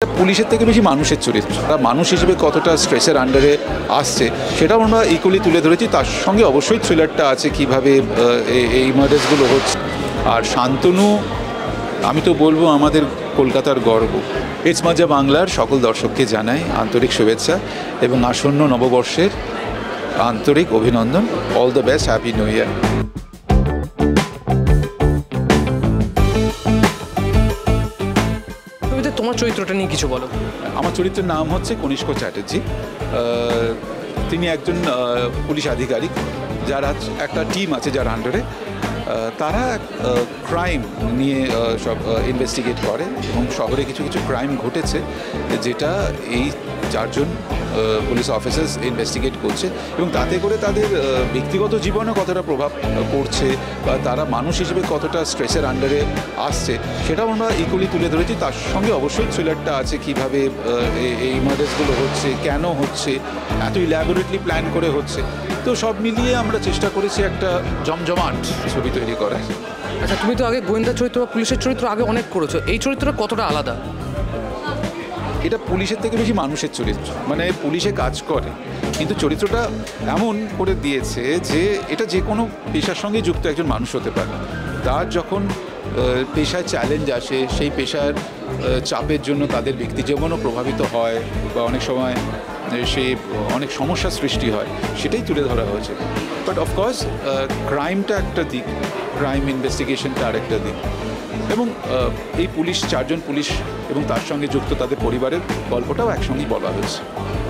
পুলিশের থেকে বেশি মানুষের চরিত্র, তারা মানুষ হিসেবে কতটা স্ট্রেসের আন্ডারে আসছে সেটাও আমরা ইকুয়ালি তুলে ধরেছি। তার সঙ্গে অবশ্যই থ্রিলারটা আছে, কীভাবে এই মার্ডার্সগুলো হচ্ছে। আর শান্তনু, আমি তো বলবো আমাদের কলকাতার গর্ব। ইটস মজা বাংলার সকল দর্শককে জানাই আন্তরিক শুভেচ্ছা এবং আসন্ন নববর্ষের আন্তরিক অভিনন্দন। All the best, happy new year. তোমার চরিত্রটা নিয়ে কিছু বলো। আমার চরিত্রের নাম হচ্ছে কনিষ্ক চ্যাটার্জি। তিনি একজন পুলিশ আধিকারিক, যারা একটা টিম আছে যার আন্ডারে তারা ক্রাইম নিয়ে সব ইনভেস্টিগেট করে এবং শহরে কিছু কিছু ক্রাইম ঘটেছে যেটা এই চারজন পুলিশ অফিসার্স ইনভেস্টিগেট করছে এবং তাতে করে তাদের ব্যক্তিগত জীবনে কতটা প্রভাব পড়ছে বা তারা মানুষ হিসেবে কতটা স্ট্রেসের আন্ডারে আসছে সেটাও আমরা ইকুয়ালি তুলে ধরেছি। তার সঙ্গে অবশ্যই থ্রিলারটা আছে, কীভাবে এই মার্ডার্সগুলো হচ্ছে, কেন হচ্ছে, এত ইল্যাবোরেটলি প্ল্যান করে হচ্ছে। তো সব মিলিয়ে আমরা চেষ্টা করেছি একটা জমজমাট ছবি তৈরি করার। আচ্ছা, তুমি তো আগে গোয়েন্দা চরিত্র বা পুলিশের চরিত্র আগে অনেক করেছো, এই চরিত্রটা কতটা আলাদা? এটা পুলিশের থেকে বেশি মানুষের চরিত্র, মানে পুলিশে কাজ করে কিন্তু চরিত্রটা এমন করে দিয়েছে যে এটা যে কোনো পেশার সঙ্গে যুক্ত একজন মানুষ হতে পারে। তার যখন পেশায় চ্যালেঞ্জ আসে, সেই পেশার চাপের জন্য তাদের ব্যক্তি জীবনও প্রভাবিত হয় বা অনেক সময় সে অনেক সমস্যার সৃষ্টি হয়, সেটাই তুলে ধরা হয়েছে। বাট অফকোর্স ক্রাইমটা একটা দিক, ক্রাইম ইনভেস্টিগেশনটা আরেকটা দিক এবং এই পুলিশ, চারজন পুলিশ এবং তার সঙ্গে যুক্ত তাদের পরিবারের গল্পটাও একসঙ্গেই বলা হয়েছে।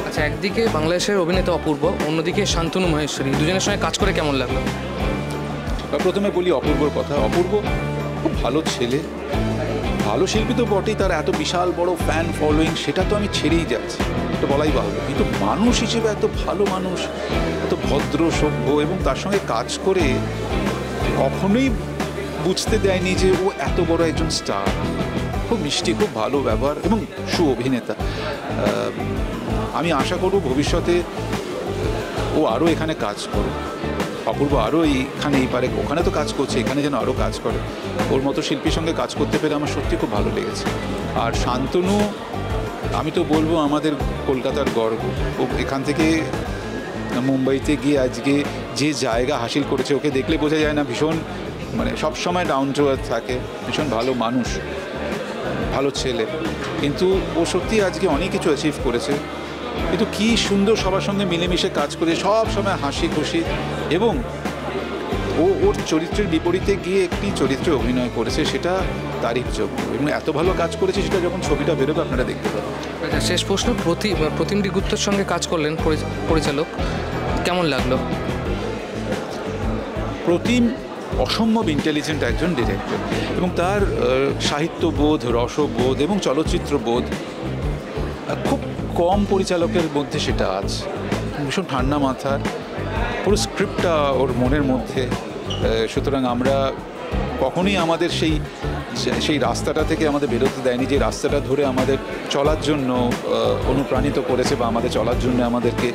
আচ্ছা, একদিকে বাংলাদেশের অভিনেতা অপূর্ব, অন্যদিকে শান্তনু মহেশ্বরী, দুজনের সঙ্গে কাজ করে কেমন লাগলো? প্রথমে বলি অপূর্বর কথা। অপূর্ব খুব ভালো ছেলে, ভালো শিল্পী তো বটেই, তার এত বিশাল বড় ফ্যান ফলোয়িং সেটা তো আমি ছেড়েই যাচ্ছি, এটা বলাই বাহুল্য। কিন্তু মানুষ হিসেবে এত ভালো মানুষ, এত ভদ্র সভ্য এবং তার সঙ্গে কাজ করে কখনোই বুঝতে দেয়নি যে ও এত বড় একজন স্টার। খুব মিষ্টি, খুব ভালো ব্যবহার এবং অভিনেতা। আমি আশা করব ভবিষ্যতে ও আরও এখানে কাজ করুক, অপূর্ব আরও এইখানে এই পারে, ওখানে তো কাজ করছে, এখানে যেন আরও কাজ করে। ওর মতো শিল্পীর সঙ্গে কাজ করতে পেরে আমার সত্যি খুব ভালো লেগেছে। আর শান্তনু, আমি তো বলবো আমাদের কলকাতার গর্ব। ও এখান থেকে মুম্বাইতে গিয়ে আজকে যে জায়গা হাসিল করেছে, ওকে দেখলে বোঝা যায় না ভীষণ, মানে সবসময় ডাউন টু আর্থ থাকে, ভীষণ ভালো মানুষ, ভালো ছেলে। কিন্তু ও সত্যি আজকে অনেক কিছু অ্যাচিভ করেছে। কিন্তু কী সুন্দর সবার সঙ্গে মিলেমিশে কাজ করে, সব সময় হাসি খুশি এবং ওর চরিত্রের বিপরীতে গিয়ে একটি চরিত্রে অভিনয় করেছে, সেটা তারিফযোগ্য এবং এত ভালো কাজ করেছে সেটা যখন ছবিটা বেরোবে আপনারা দেখতে পাবেন। আচ্ছা, শেষ প্রশ্ন, প্রতিমডি গুপ্তর সঙ্গে কাজ করলেন পরিচালক, কেমন লাগলো? প্রতিম অসম্ভব ইন্টেলিজেন্ট একজন ডিরেক্টর এবং তার সাহিত্যবোধ, রসবোধ এবং চলচ্চিত্রবোধ খুব কম পরিচালকের মধ্যে সেটা আছে। ভীষণ ঠান্ডা মাথার, পুরো স্ক্রিপ্টটা ওর মনের মধ্যে। সুতরাং আমরা কখনোই আমাদের সেই রাস্তাটা থেকে আমাদের বেরোতে দেয়নি, যে রাস্তাটা ধরে আমাদের চলার জন্য অনুপ্রাণিত করেছে বা আমাদের চলার জন্য আমাদেরকে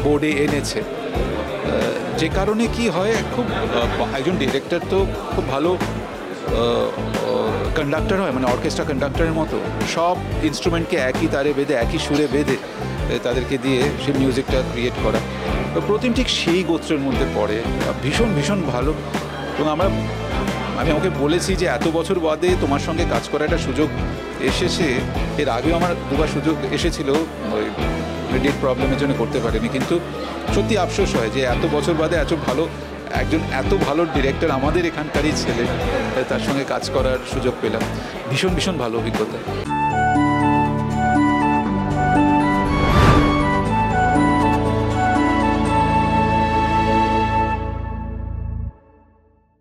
বোর্ডে এনেছে। যে কারণে কি হয়, খুব একজন ডিরেক্টর তো খুব ভালো কন্ডাক্টর হয়, মানে অর্কেস্ট্রা কন্ডাক্টরের মতো সব ইনস্ট্রুমেন্টকে একই তারে বেঁধে, একই সুরে বেঁধে তাদেরকে দিয়ে সেই মিউজিকটা ক্রিয়েট করা। প্রতিম ঠিক সেই গোত্রের মধ্যে পড়ে, ভীষণ ভীষণ ভালো। এবং আমি ওকে বলেছি যে এত বছর বাদে তোমার সঙ্গে কাজ করার একটা সুযোগ এসেছে। এর আগেও আমার দুবার সুযোগ এসেছিল, ওই ডেট প্রবলেমের জন্য করতে পারিনি। কিন্তু সত্যি আফসোস হয় যে এত বছর বাদে এত ভালো ডিরেক্টর আমাদের এখানকারই ছেলে, তার সঙ্গে কাজ করার সুযোগ পেলাম। ভীষণ ভীষণ ভালো অভিজ্ঞতা।